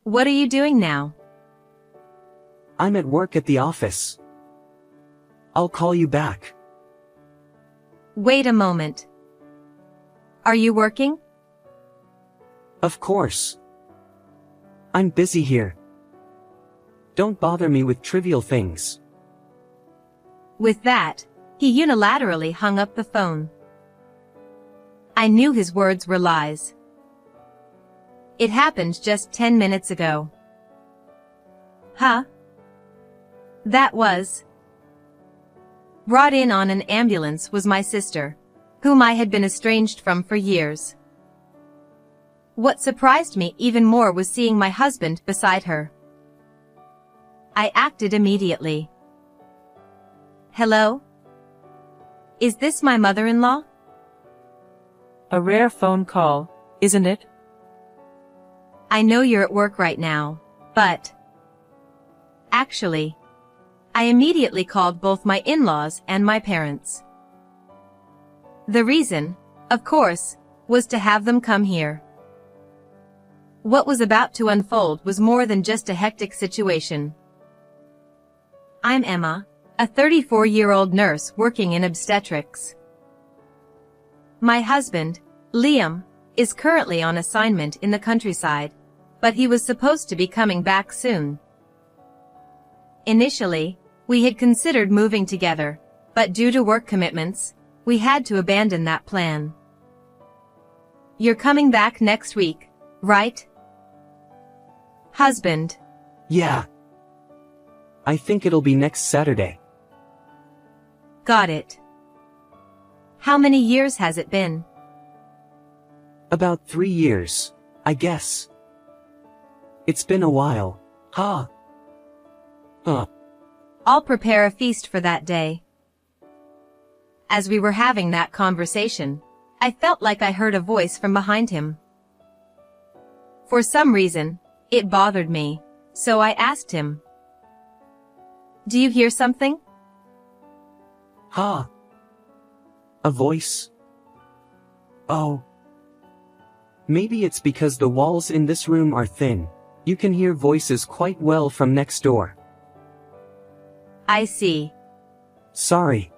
What are you doing now? I'm at work at the office. I'll call you back. Wait a moment. Are you working? Of course. I'm busy here. Don't bother me with trivial things. With that, he unilaterally hung up the phone. I knew his words were lies. It happened just 10 minutes ago. Huh? That was. Brought in on an ambulance was my sister, whom I had been estranged from for years. What surprised me even more was seeing my husband beside her. I acted immediately. Hello? Is this my mother-in-law? A rare phone call, isn't it? I know you're at work right now, but... Actually, I immediately called both my in-laws and my parents. The reason, of course, was to have them come here. What was about to unfold was more than just a hectic situation. I'm Emma, a 34-year-old nurse working in obstetrics. My husband, Liam, is currently on assignment in the countryside, but he was supposed to be coming back soon. Initially, we had considered moving together, but due to work commitments, we had to abandon that plan. You're coming back next week, right? Husband. Yeah. I think it'll be next Saturday. Got it. How many years has it been? About 3 years, I guess. It's been a while, huh? I'll prepare a feast for that day. As we were having that conversation, I felt like I heard a voice from behind him. For some reason, it bothered me, so I asked him. Do you hear something? Huh? A voice? Oh. Maybe it's because the walls in this room are thin. You can hear voices quite well from next door. I see. Sorry.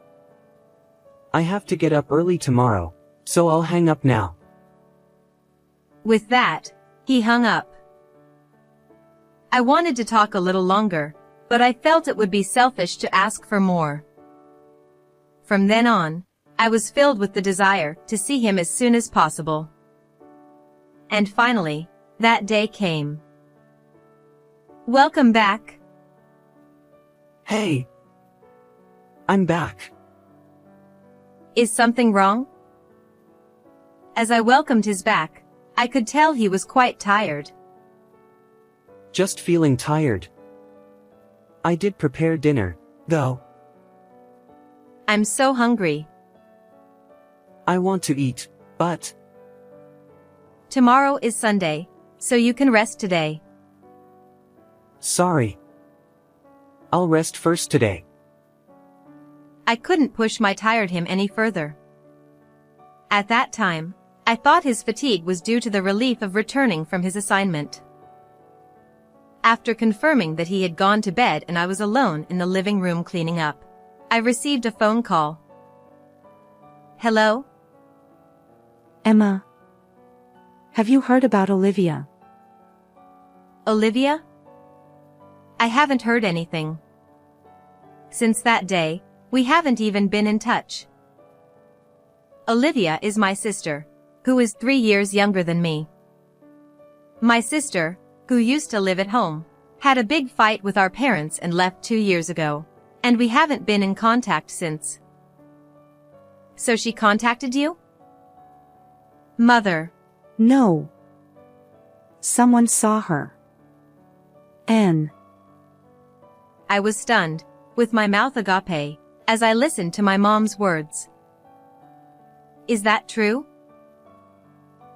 I have to get up early tomorrow, so I'll hang up now. With that, he hung up. I wanted to talk a little longer, but I felt it would be selfish to ask for more. From then on, I was filled with the desire to see him as soon as possible. And finally, that day came. Welcome back. Hey. I'm back. Is something wrong? As I welcomed his back, I could tell he was quite tired. Just feeling tired. I did prepare dinner, though. I'm so hungry. I want to eat, but... Tomorrow is Sunday, so you can rest today. Sorry. I'll rest first today. I couldn't push my tired him any further. At that time, I thought his fatigue was due to the relief of returning from his assignment. After confirming that he had gone to bed and I was alone in the living room cleaning up, I received a phone call. Hello? Emma. Have you heard about Olivia? Olivia? I haven't heard anything. Since that day, we haven't even been in touch. Olivia is my sister, who is 3 years younger than me. My sister, who used to live at home, had a big fight with our parents and left 2 years ago, and we haven't been in contact since. So she contacted you? Mother. No. Someone saw her. Anne. I was stunned, with my mouth agape, as I listened to my mom's words. Is that true?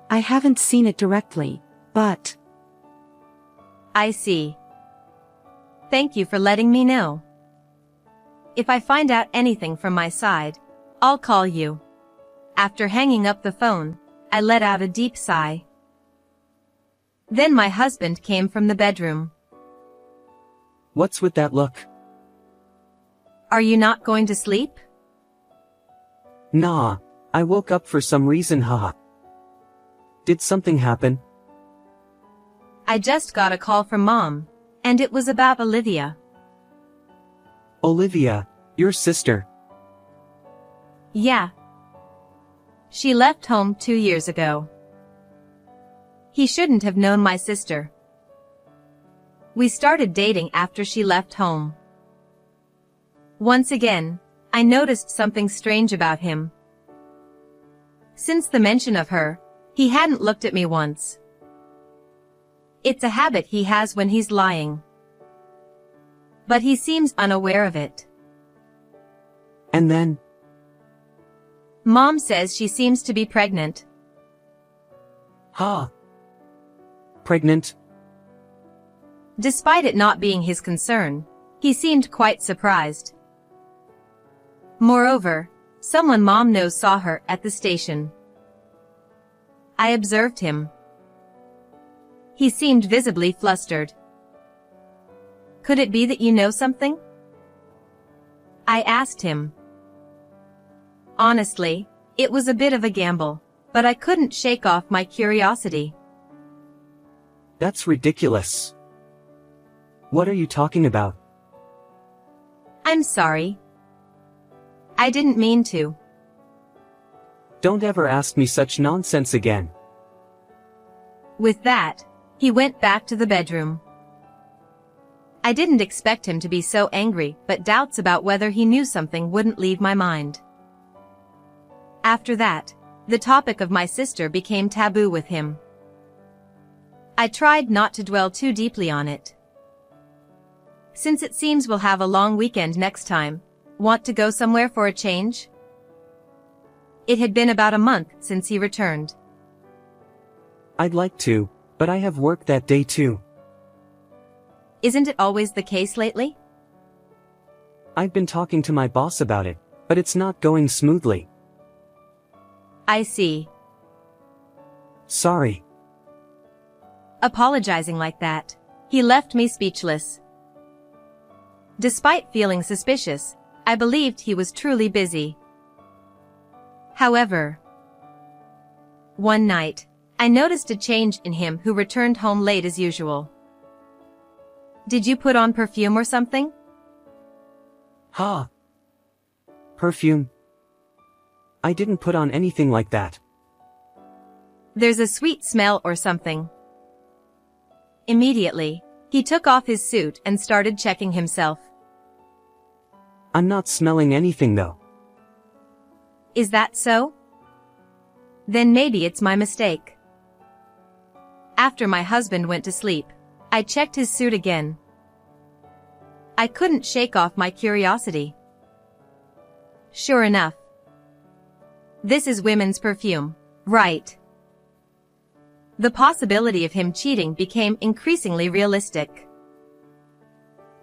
I haven't seen it directly, but... I see. Thank you for letting me know. If I find out anything from my side, I'll call you. After hanging up the phone, I let out a deep sigh. Then my husband came from the bedroom. What's with that look? Are you not going to sleep? Nah, I woke up for some reason, haha. Did something happen? I just got a call from Mom, and it was about Olivia. Olivia, your sister. Yeah. She left home 2 years ago. He shouldn't have known my sister. We started dating after she left home. Once again, I noticed something strange about him. Since the mention of her, he hadn't looked at me once. It's a habit he has when he's lying. But he seems unaware of it. And then? Mom says she seems to be pregnant. Ha! Pregnant? Despite it not being his concern, he seemed quite surprised. Moreover, someone Mom knows saw her at the station. I observed him. He seemed visibly flustered. Could it be that you know something? I asked him. Honestly, it was a bit of a gamble, but I couldn't shake off my curiosity. That's ridiculous. What are you talking about? I'm sorry. I didn't mean to. Don't ever ask me such nonsense again. With that, he went back to the bedroom. I didn't expect him to be so angry, but doubts about whether he knew something wouldn't leave my mind. After that, the topic of my sister became taboo with him. I tried not to dwell too deeply on it. Since it seems we'll have a long weekend next time, want to go somewhere for a change? It had been about a month since he returned. I'd like to, but I have work that day too. Isn't it always the case lately? I've been talking to my boss about it, but it's not going smoothly. I see. Sorry. Apologizing like that, he left me speechless. Despite feeling suspicious, I believed he was truly busy. However, one night, I noticed a change in him who returned home late as usual. Did you put on perfume or something? Ha! Perfume? I didn't put on anything like that. There's a sweet smell or something. Immediately, he took off his suit and started checking himself. I'm not smelling anything though. Is that so? Then maybe it's my mistake. After my husband went to sleep, I checked his suit again. I couldn't shake off my curiosity. Sure enough. This is women's perfume, right? The possibility of him cheating became increasingly realistic.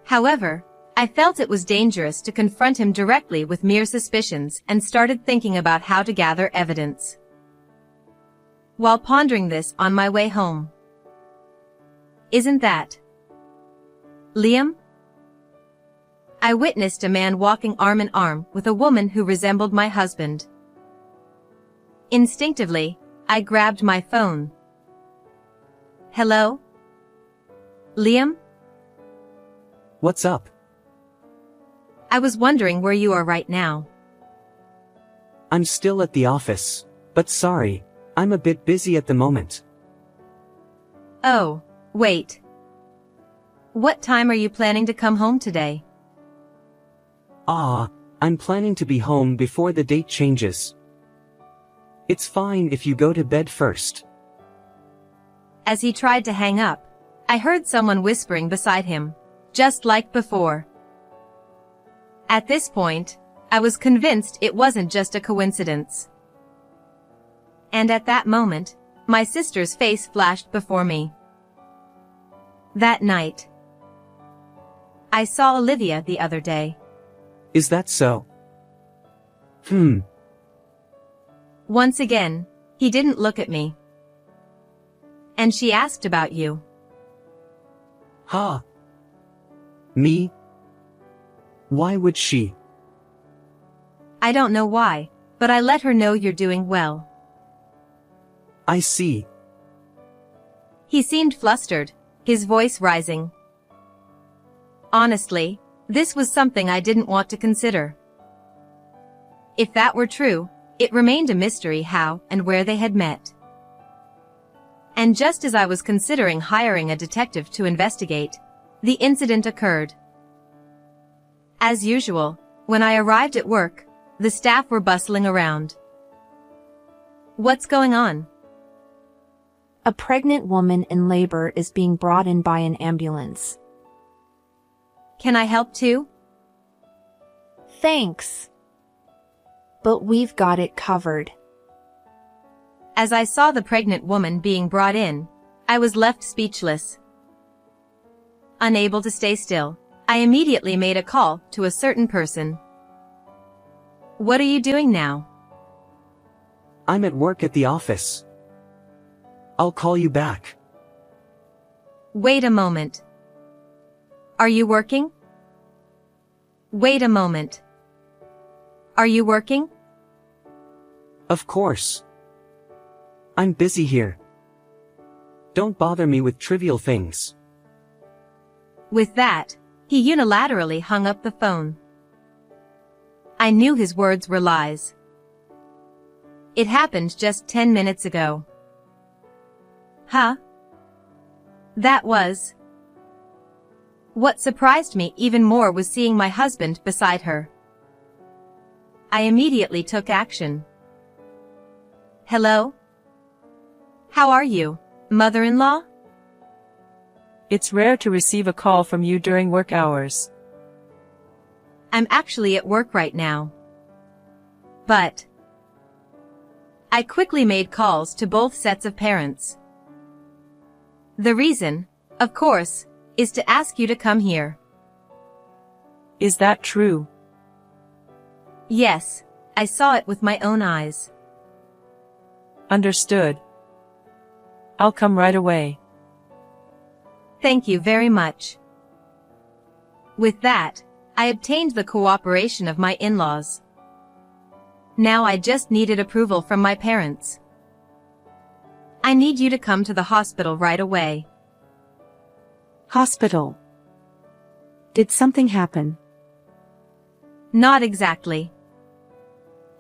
However, I felt it was dangerous to confront him directly with mere suspicions and started thinking about how to gather evidence. While pondering this on my way home. Isn't that Liam? I witnessed a man walking arm in arm with a woman who resembled my husband. Instinctively, I grabbed my phone. Hello? Liam? What's up? I was wondering where you are right now. I'm still at the office, but sorry, I'm a bit busy at the moment. Oh, wait. What time are you planning to come home today? I'm planning to be home before the date changes. It's fine if you go to bed first. As he tried to hang up, I heard someone whispering beside him, just like before. At this point, I was convinced it wasn't just a coincidence. And at that moment, my sister's face flashed before me. That night, I saw Olivia the other day. Is that so? Once again, he didn't look at me. and she asked about you. Ha! Me? Why would she? I don't know why, but I let her know you're doing well. I see. He seemed flustered, his voice rising. Honestly, this was something I didn't want to consider. If that were true, it remained a mystery how and where they had met. And just as I was considering hiring a detective to investigate, the incident occurred. As usual, when I arrived at work, the staff were bustling around. What's going on? A pregnant woman in labor is being brought in by an ambulance. Can I help too? Thanks. But we've got it covered. As I saw the pregnant woman being brought in, I was left speechless. Unable to stay still, I immediately made a call to a certain person. What are you doing now? I'm at work at the office. I'll call you back. Wait a moment. Are you working? Wait a moment. Are you working? Of course. I'm busy here. Don't bother me with trivial things. With that, he unilaterally hung up the phone. I knew his words were lies. It happened just 10 minutes ago. Huh? That was... What surprised me even more was seeing my husband beside her. I immediately took action. Hello? How are you, mother-in-law? It's rare to receive a call from you during work hours. I'm actually at work right now. But... I quickly made calls to both sets of parents. The reason, of course, is to ask you to come here. Is that true? Yes, I saw it with my own eyes. Understood. I'll come right away. Thank you very much. With that, I obtained the cooperation of my in-laws. Now I just needed approval from my parents. I need you to come to the hospital right away. Hospital. Did something happen? Not exactly.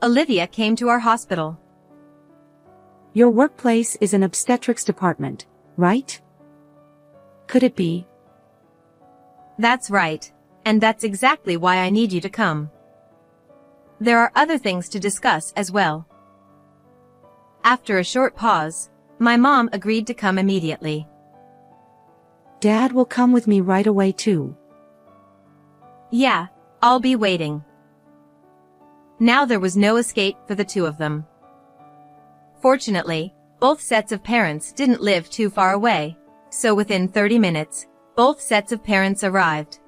Olivia came to our hospital. Your workplace is an obstetrics department, right? Could it be? That's right, and that's exactly why I need you to come. There are other things to discuss as well. After a short pause, my mom agreed to come immediately. Dad will come with me right away too. Yeah, I'll be waiting. Now there was no escape for the two of them. Fortunately, both sets of parents didn't live too far away, so within 30 minutes, both sets of parents arrived.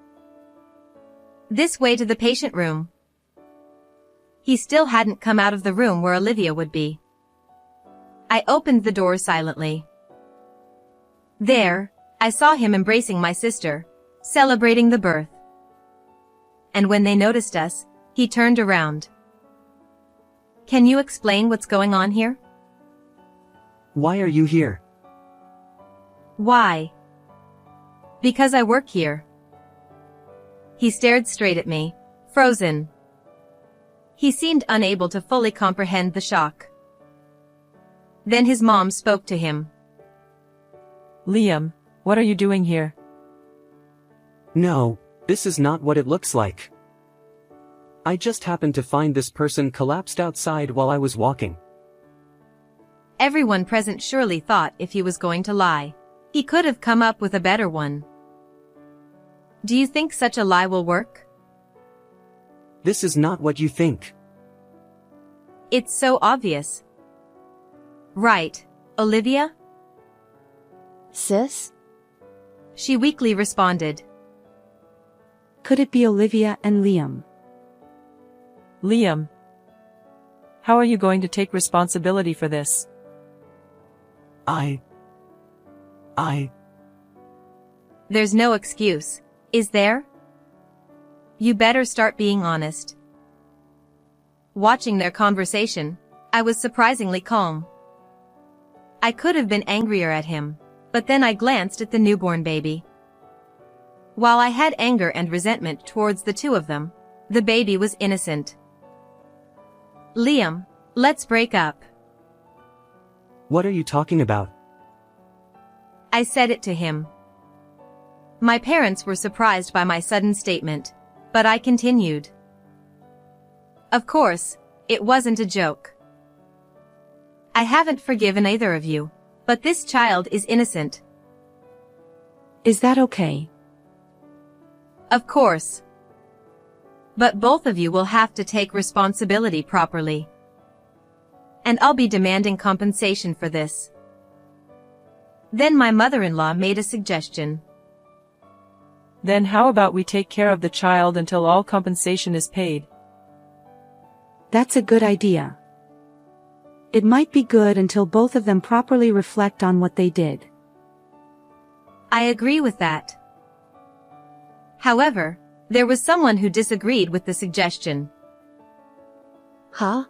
This way to the patient room. He still hadn't come out of the room where Olivia would be. I opened the door silently. There, I saw him embracing my sister, celebrating the birth. And when they noticed us, he turned around. Can you explain what's going on here? Why are you here? Why? Because I work here. He stared straight at me, frozen. He seemed unable to fully comprehend the shock. Then his mom spoke to him. Liam, what are you doing here? No, this is not what it looks like. I just happened to find this person collapsed outside while I was walking. Everyone present surely thought if he was going to lie, he could have come up with a better one. Do you think such a lie will work? This is not what you think. It's so obvious. Right, Olivia? Sis? She weakly responded. Could it be Olivia and Liam? Liam, how are you going to take responsibility for this? There's no excuse, is there? You better start being honest. Watching their conversation, I was surprisingly calm. I could have been angrier at him, but then I glanced at the newborn baby. While I had anger and resentment towards the two of them, the baby was innocent. Liam, let's break up. What are you talking about? I said it to him. My parents were surprised by my sudden statement, but I continued. Of course, it wasn't a joke. I haven't forgiven either of you, but this child is innocent. Is that okay? Of course. But both of you will have to take responsibility properly. And I'll be demanding compensation for this. Then my mother-in-law made a suggestion. Then how about we take care of the child until all compensation is paid? That's a good idea. It might be good until both of them properly reflect on what they did. I agree with that. However, there was someone who disagreed with the suggestion. Huh?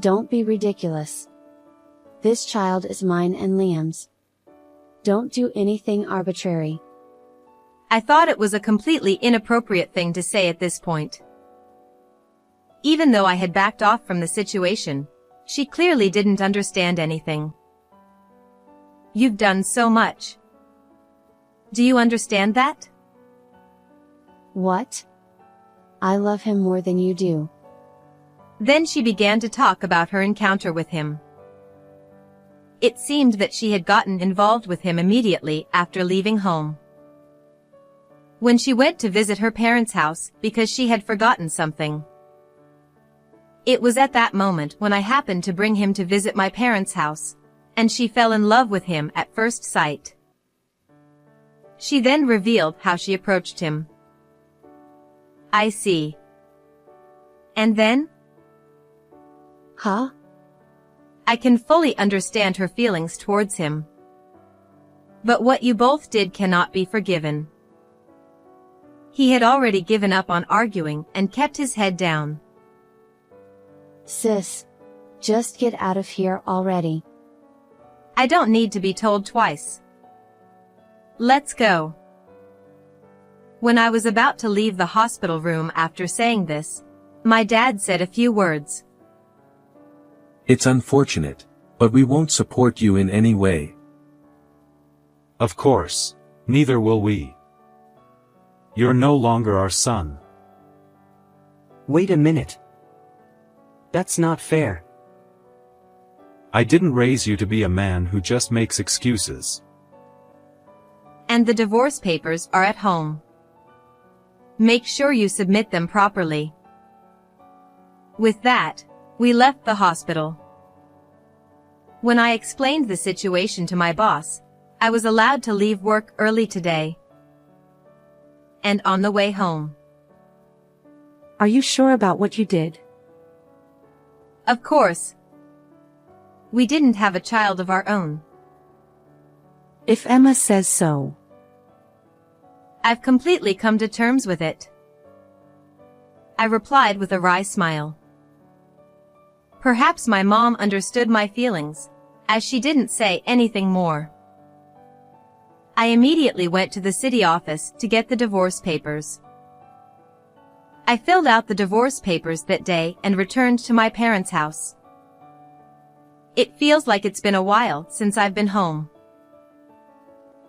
Don't be ridiculous. This child is mine and Liam's. Don't do anything arbitrary. I thought it was a completely inappropriate thing to say at this point. Even though I had backed off from the situation, she clearly didn't understand anything. You've done so much. Do you understand that? What? I love him more than you do. Then she began to talk about her encounter with him. It seemed that she had gotten involved with him immediately after leaving home. When she went to visit her parents' house because she had forgotten something. It was at that moment when I happened to bring him to visit my parents' house, and she fell in love with him at first sight. She then revealed how she approached him. I see. And then? Huh? I can fully understand her feelings towards him. But what you both did cannot be forgiven. He had already given up on arguing and kept his head down. Sis, just get out of here already. I don't need to be told twice. Let's go. When I was about to leave the hospital room after saying this, my dad said a few words. It's unfortunate, but we won't support you in any way. Of course, neither will we. You're no longer our son. Wait a minute. That's not fair. I didn't raise you to be a man who just makes excuses. And the divorce papers are at home. Make sure you submit them properly. With that, we left the hospital. When I explained the situation to my boss, I was allowed to leave work early today. And on the way home. Are you sure about what you did? Of course. We didn't have a child of our own. If Emma says so. I've completely come to terms with it. I replied with a wry smile. Perhaps my mom understood my feelings, as she didn't say anything more. I immediately went to the city office to get the divorce papers. I filled out the divorce papers that day and returned to my parents' house. It feels like it's been a while since I've been home.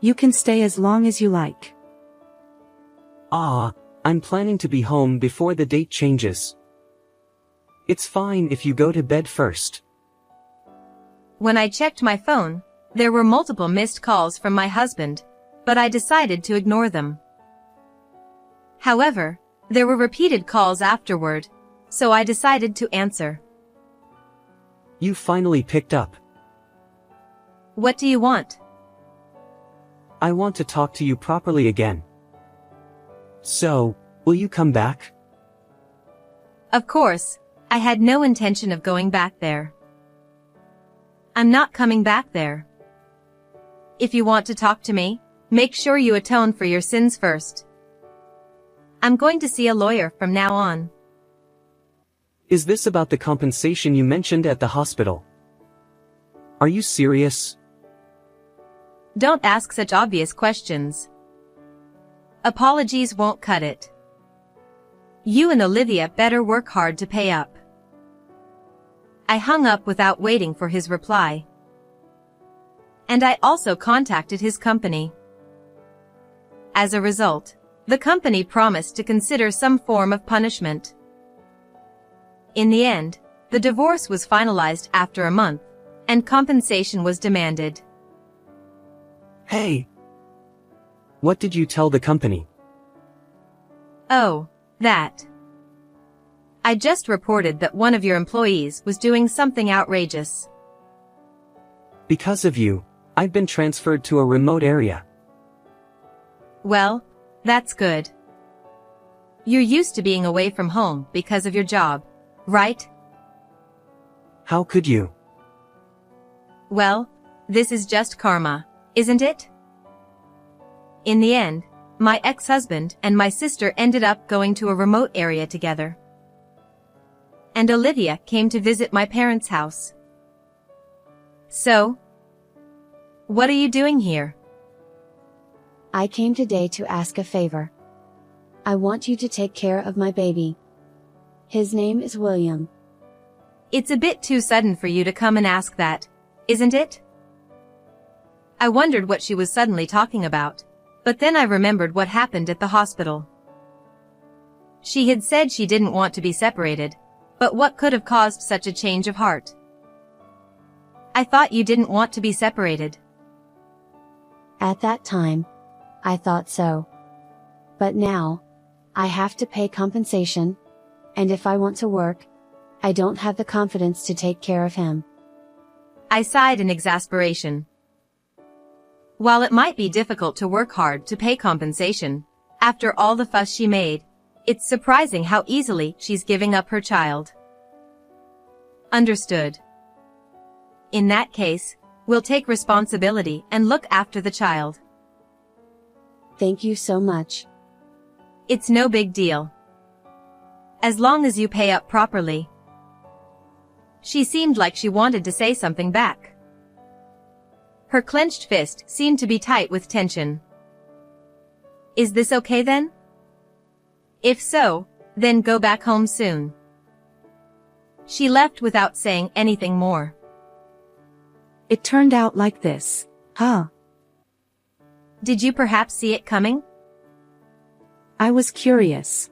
You can stay as long as you like. I'm planning to be home before the date changes. It's fine if you go to bed first. When I checked my phone, there were multiple missed calls from my husband, but I decided to ignore them. However, there were repeated calls afterward, so I decided to answer. You finally picked up. What do you want? I want to talk to you properly again. So, will you come back? Of course, I had no intention of going back there. I'm not coming back there. if you want to talk to me, make sure you atone for your sins first. I'm going to see a lawyer from now on. Is this about the compensation you mentioned at the hospital? Are you serious? Don't ask such obvious questions. Apologies won't cut it. You and Olivia better work hard to pay up. I hung up without waiting for his reply. And I also contacted his company. As a result, the company promised to consider some form of punishment. In the end, the divorce was finalized after a month, and compensation was demanded. Hey! What did you tell the company? Oh, that. I just reported that one of your employees was doing something outrageous. Because of you, I've been transferred to a remote area. Well, that's good. You're used to being away from home because of your job, right? How could you? Well, this is just karma, isn't it? In the end, my ex-husband and my sister ended up going to a remote area together. And Olivia came to visit my parents' house. So, what are you doing here? I came today to ask a favor. I want you to take care of my baby. His name is William. It's a bit too sudden for you to come and ask that, isn't it? I wondered what she was suddenly talking about, but then I remembered what happened at the hospital. She had said she didn't want to be separated, but what could have caused such a change of heart? I thought you didn't want to be separated. At that time, I thought so. But now, I have to pay compensation, and if I want to work, I don't have the confidence to take care of him. I sighed in exasperation. While it might be difficult to work hard to pay compensation, after all the fuss she made, it's surprising how easily she's giving up her child. Understood. In that case, we'll take responsibility and look after the child. Thank you so much. It's no big deal. As long as you pay up properly. She seemed like she wanted to say something back. Her clenched fist seemed to be tight with tension. Is this okay then? If so, then go back home soon. She left without saying anything more. It turned out like this, huh? Did you perhaps see it coming? I was curious.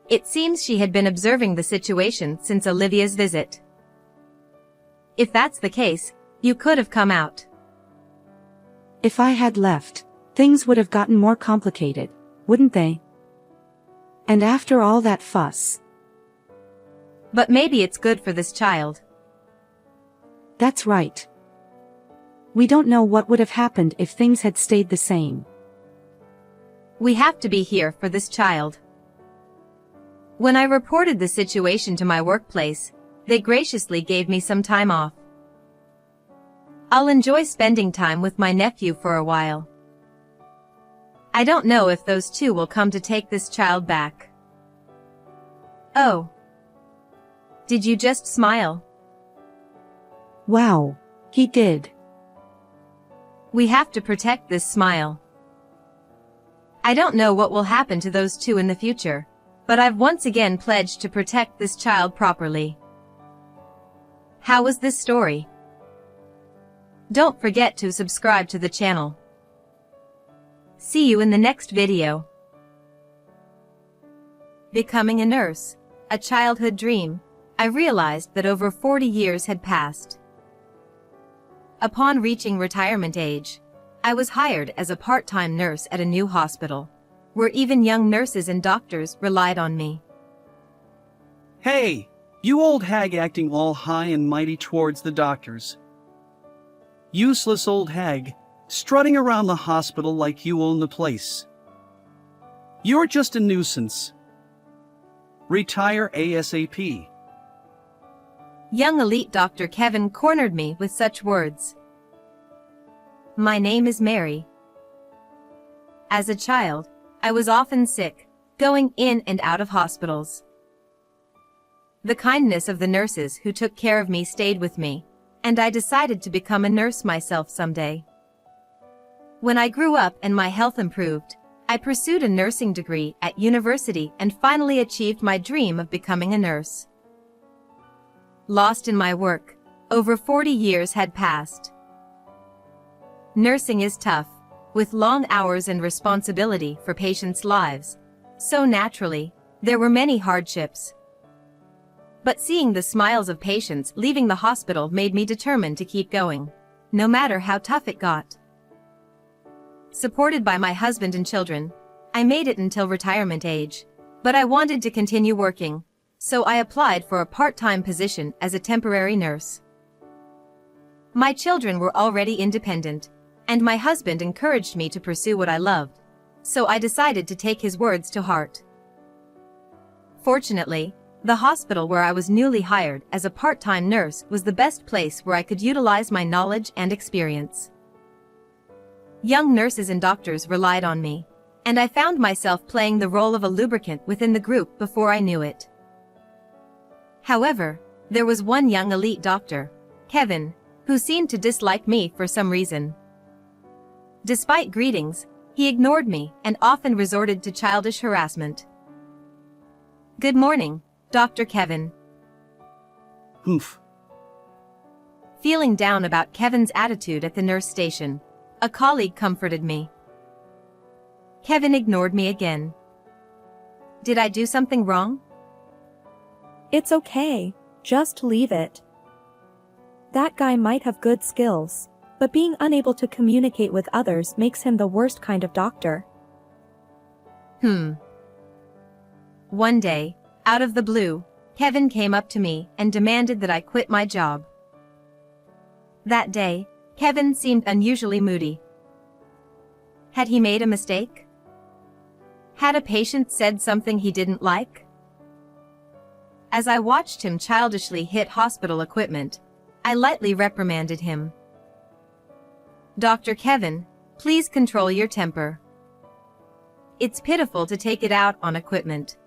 It seems she had been observing the situation since Olivia's visit. If that's the case, you could have come out. If I had left, things would have gotten more complicated, wouldn't they? And after all that fuss. But maybe it's good for this child. That's right. We don't know what would have happened if things had stayed the same. We have to be here for this child. When I reported the situation to my workplace, they graciously gave me some time off. I'll enjoy spending time with my nephew for a while. I don't know if those two will come to take this child back. Oh. Did you just smile? Wow, he did. We have to protect this smile. I don't know what will happen to those two in the future, but I've once again pledged to protect this child properly. How was this story? Don't forget to subscribe to the channel. See you in the next video. Becoming a nurse, a childhood dream, I realized that over 40 years had passed. Upon reaching retirement age, I was hired as a part-time nurse at a new hospital, where even young nurses and doctors relied on me. Hey, you old hag acting all high and mighty towards the doctors. Useless old hag, strutting around the hospital like you own the place. You're just a nuisance. Retire ASAP. Young elite Dr. Kevin cornered me with such words. My name is Mary. As a child, I was often sick, going in and out of hospitals. The kindness of the nurses who took care of me stayed with me, and I decided to become a nurse myself someday. When I grew up and my health improved, I pursued a nursing degree at university and finally achieved my dream of becoming a nurse. Lost in my work, over 40 years had passed. Nursing is tough, with long hours and responsibility for patients' lives, so naturally, there were many hardships. But seeing the smiles of patients leaving the hospital made me determined to keep going, no matter how tough it got. Supported by my husband and children, I made it until retirement age, but I wanted to continue working, so I applied for a part-time position as a temporary nurse. My children were already independent, and my husband encouraged me to pursue what I loved, so I decided to take his words to heart. Fortunately, the hospital where I was newly hired as a part-time nurse was the best place where I could utilize my knowledge and experience. Young nurses and doctors relied on me, and I found myself playing the role of a lubricant within the group before I knew it. However, there was one young elite doctor, Kevin, who seemed to dislike me for some reason. Despite greetings, he ignored me and often resorted to childish harassment. "Good morning, Dr. Kevin." Oof. Feeling down about Kevin's attitude at the nurse station, a colleague comforted me. Kevin ignored me again. Did I do something wrong? It's okay, just leave it. That guy might have good skills, but being unable to communicate with others makes him the worst kind of doctor. One day, out of the blue, Kevin came up to me and demanded that I quit my job. That day, Kevin seemed unusually moody. Had he made a mistake? Had a patient said something he didn't like? As I watched him childishly hit hospital equipment, I lightly reprimanded him. "Dr. Kevin, please control your temper. It's pitiful to take it out on equipment."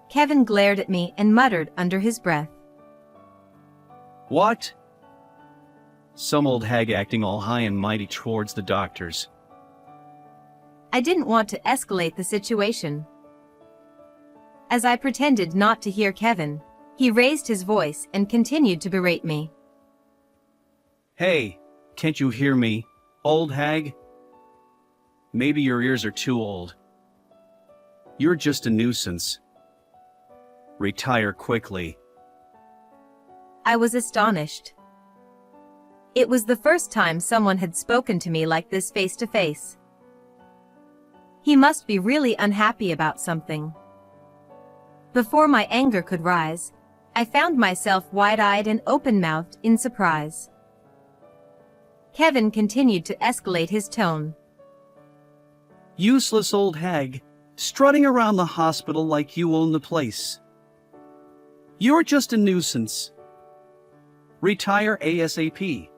Kevin glared at me and muttered under his breath. What? Some old hag acting all high and mighty towards the doctors. I didn't want to escalate the situation. As I pretended not to hear Kevin, he raised his voice and continued to berate me. "Hey, can't you hear me, old hag? Maybe your ears are too old. You're just a nuisance. Retire quickly." I was astonished. It was the first time someone had spoken to me like this face to face. He must be really unhappy about something. Before my anger could rise, I found myself wide-eyed and open-mouthed in surprise. Kevin continued to escalate his tone. "Useless old hag, strutting around the hospital like you own the place. You're just a nuisance. Retire ASAP."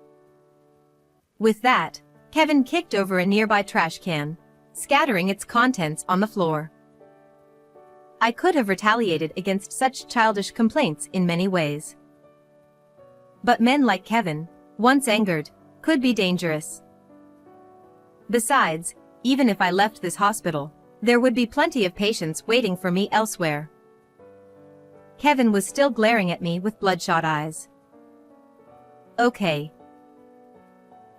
With that, Kevin kicked over a nearby trash can, scattering its contents on the floor. I could have retaliated against such childish complaints in many ways. But men like Kevin, once angered, could be dangerous. Besides, even if I left this hospital, there would be plenty of patients waiting for me elsewhere. Kevin was still glaring at me with bloodshot eyes. Okay.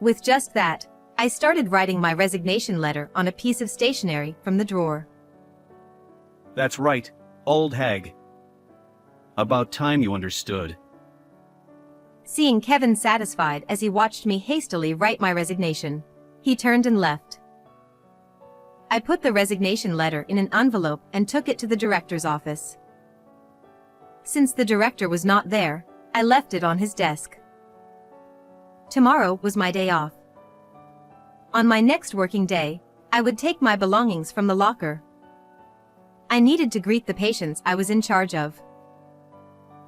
With just that, I started writing my resignation letter on a piece of stationery from the drawer. "That's right, old hag. About time you understood." Seeing Kevin satisfied as he watched me hastily write my resignation, he turned and left. I put the resignation letter in an envelope and took it to the director's office. Since the director was not there, I left it on his desk. Tomorrow was my day off. On my next working day, I would take my belongings from the locker. I needed to greet the patients I was in charge of.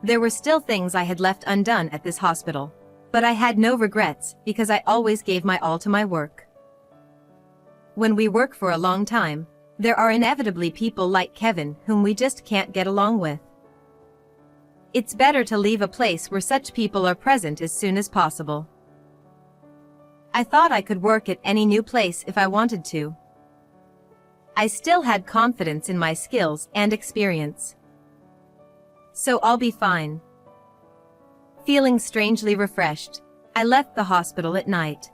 There were still things I had left undone at this hospital, But I had no regrets because I always gave my all to my work. When we work for a long time, there are inevitably people like Kevin whom we just can't get along with. It's better to leave a place where such people are present as soon as possible. I thought I could work at any new place if I wanted to. I still had confidence in my skills and experience. So I'll be fine. Feeling strangely refreshed, I left the hospital at night.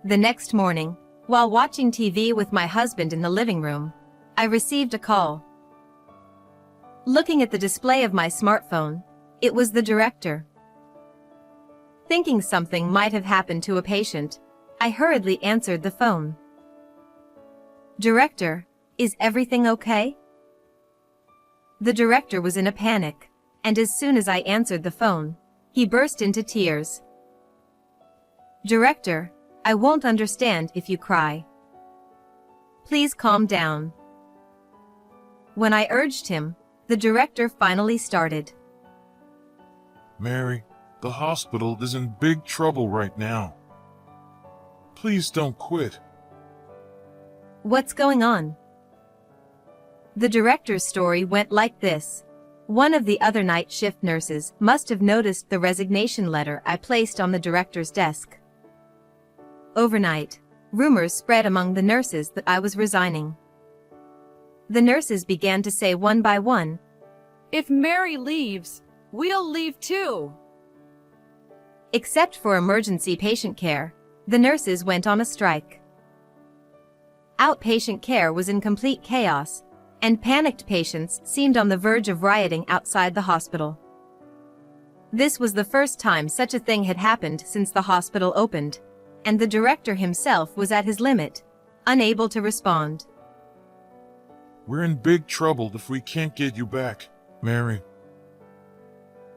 The next morning, while watching TV with my husband in the living room, I received a call. Looking at the display of my smartphone, it was the director. Thinking something might have happened to a patient, I hurriedly answered the phone. "Director, is everything okay?" The director was in a panic, and as soon as I answered the phone, he burst into tears. "Director, I won't understand if you cry. Please calm down." When I urged him, the director finally started. "Mary, the hospital is in big trouble right now. Please don't quit." "What's going on?" The director's story went like this. One of the other night shift nurses must have noticed the resignation letter I placed on the director's desk. Overnight, rumors spread among the nurses that I was resigning. The nurses began to say one by one, "If Mary leaves, we'll leave too." Except for emergency patient care, the nurses went on a strike. Outpatient care was in complete chaos, and panicked patients seemed on the verge of rioting outside the hospital. This was the first time such a thing had happened since the hospital opened, and the director himself was at his limit, unable to respond. "We're in big trouble if we can't get you back, Mary."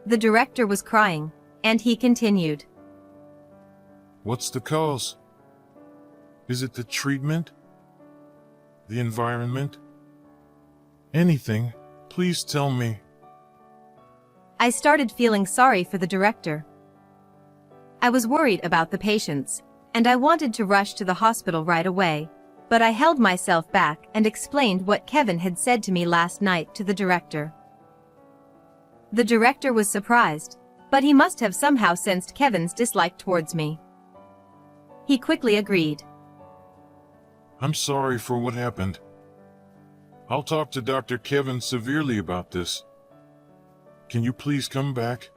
The director was crying, and he continued. "What's the cause? Is it the treatment? The environment? Anything, please tell me." I started feeling sorry for the director. I was worried about the patients, and I wanted to rush to the hospital right away, but I held myself back and explained what Kevin had said to me last night to the director. The director was surprised, but he must have somehow sensed Kevin's dislike towards me. He quickly agreed. "I'm sorry for what happened. I'll talk to Dr. Kevin severely about this. Can you please come back?"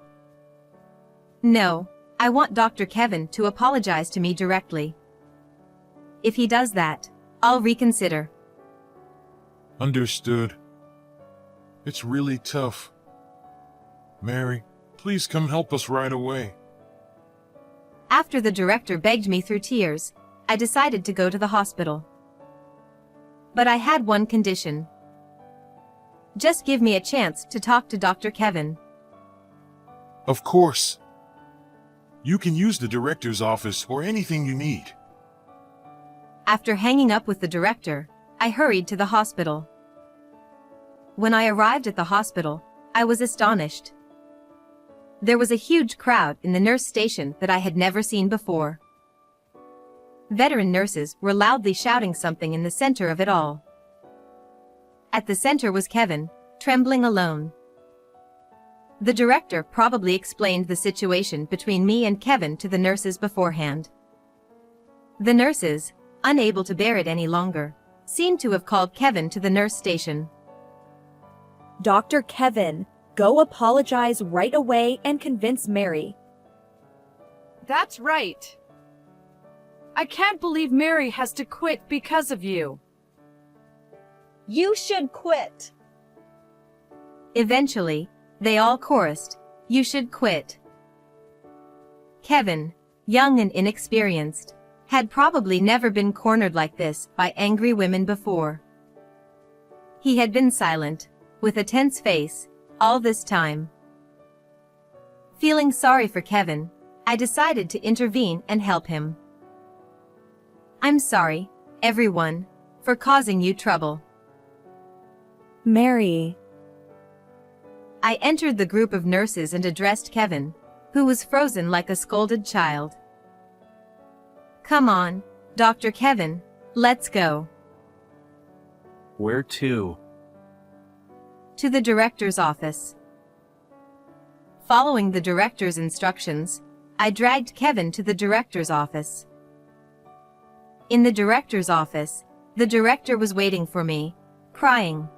"No, I want Dr. Kevin to apologize to me directly. If he does that, I'll reconsider." "Understood. It's really tough. Mary, please come help us right away." After the director begged me through tears, I decided to go to the hospital. But I had one condition. Just give me a chance to talk to Dr. Kevin. "Of course. You can use the director's office or anything you need." After hanging up with the director, I hurried to the hospital. When I arrived at the hospital, I was astonished. There was a huge crowd in the nurse station that I had never seen before. Veteran nurses were loudly shouting something in the center of it all. At the center was Kevin, trembling alone. The director probably explained the situation between me and Kevin to the nurses beforehand. The nurses, unable to bear it any longer, seemed to have called Kevin to the nurse station. "Dr. Kevin, go apologize right away and convince Mary." "That's right. I can't believe Mary has to quit because of you." "You should quit." Eventually, they all chorused, "You should quit." Kevin, young and inexperienced, had probably never been cornered like this by angry women before. He had been silent, with a tense face, all this time. Feeling sorry for Kevin, I decided to intervene and help him. "I'm sorry, everyone, for causing you trouble." "Mary." I entered the group of nurses and addressed Kevin, who was frozen like a scolded child. Come on, Dr. Kevin, let's go. Where to? To the director's office. Following the director's instructions, I dragged Kevin to the director's office. In the director's office, the director was waiting for me, crying.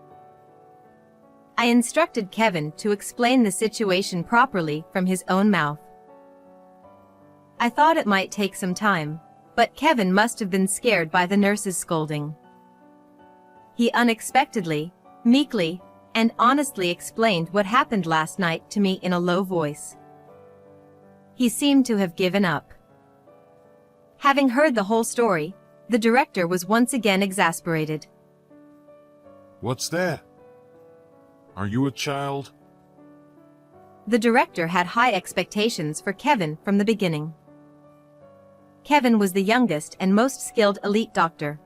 I instructed Kevin to explain the situation properly from his own mouth. I thought it might take some time, but Kevin must have been scared by the nurse's scolding. He unexpectedly, meekly, and honestly explained what happened last night to me in a low voice. He seemed to have given up. Having heard the whole story, the director was once again exasperated. What's that? Are you a child? The director had high expectations for Kevin from the beginning. Kevin was the youngest and most skilled elite doctor.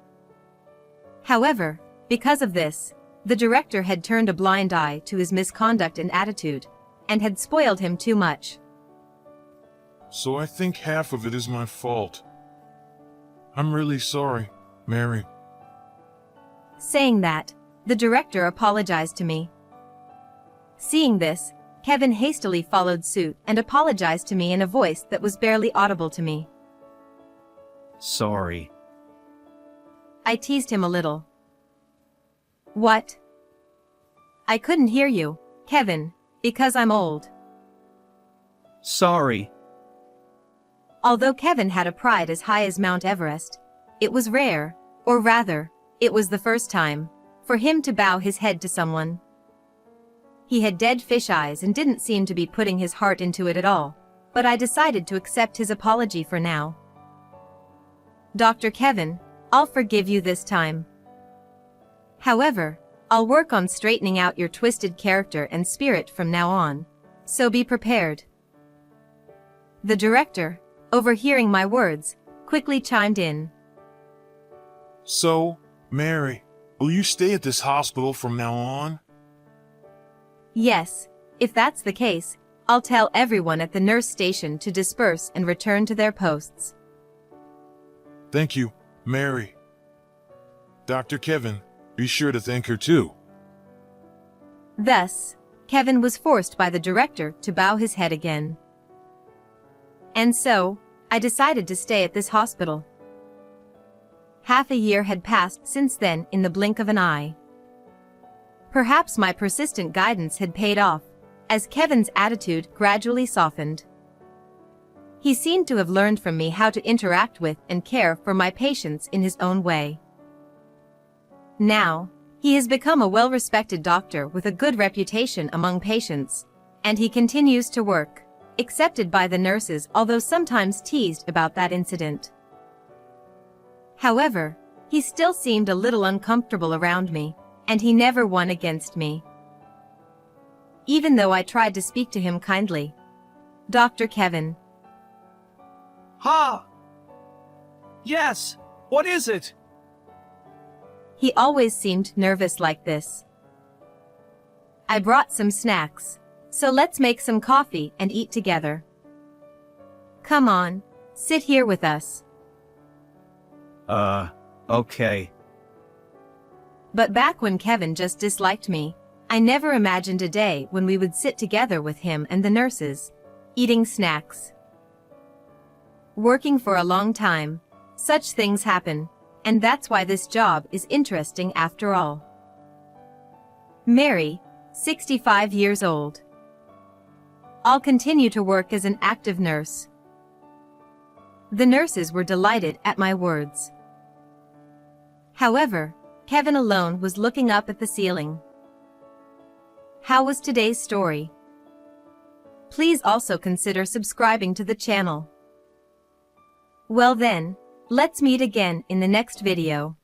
However, because of this, the director had turned a blind eye to his misconduct and attitude, and had spoiled him too much. So I think half of it is my fault. I'm really sorry, Mary. Saying that, the director apologized to me. Seeing this, Kevin hastily followed suit and apologized to me in a voice that was barely audible to me. Sorry. I teased him a little. What? I couldn't hear you, Kevin, because I'm old. Sorry. Although Kevin had a pride as high as Mount Everest, it was rare, or rather, it was the first time, for him to bow his head to someone. He had dead fish eyes and didn't seem to be putting his heart into it at all, but I decided to accept his apology for now. Dr. Kevin, I'll forgive you this time. However, I'll work on straightening out your twisted character and spirit from now on, so be prepared. The director, overhearing my words, quickly chimed in. So, Mary, will you stay at this hospital from now on? Yes, if that's the case, I'll tell everyone at the nurse station to disperse and return to their posts. Thank you, Mary. Dr. Kevin, be sure to thank her too. Thus, Kevin was forced by the director to bow his head again. And so, I decided to stay at this hospital. Half a year had passed since then in the blink of an eye. Perhaps my persistent guidance had paid off, as Kevin's attitude gradually softened. He seemed to have learned from me how to interact with and care for my patients in his own way. Now, he has become a well-respected doctor with a good reputation among patients, and he continues to work, accepted by the nurses, although sometimes teased about that incident. However, he still seemed a little uncomfortable around me, and he never won against me. Even though I tried to speak to him kindly. Dr. Kevin. Ha! Yes, what is it? He always seemed nervous like this. I brought some snacks, so let's make some coffee and eat together. Come on, sit here with us. Okay. But back when Kevin just disliked me, I never imagined a day when we would sit together with him and the nurses, eating snacks. Working for a long time, such things happen, and that's why this job is interesting after all. Mary, 65 years old. I'll continue to work as an active nurse. The nurses were delighted at my words. However, Kevin alone was looking up at the ceiling. How was today's story? Please also consider subscribing to the channel. Well then, let's meet again in the next video.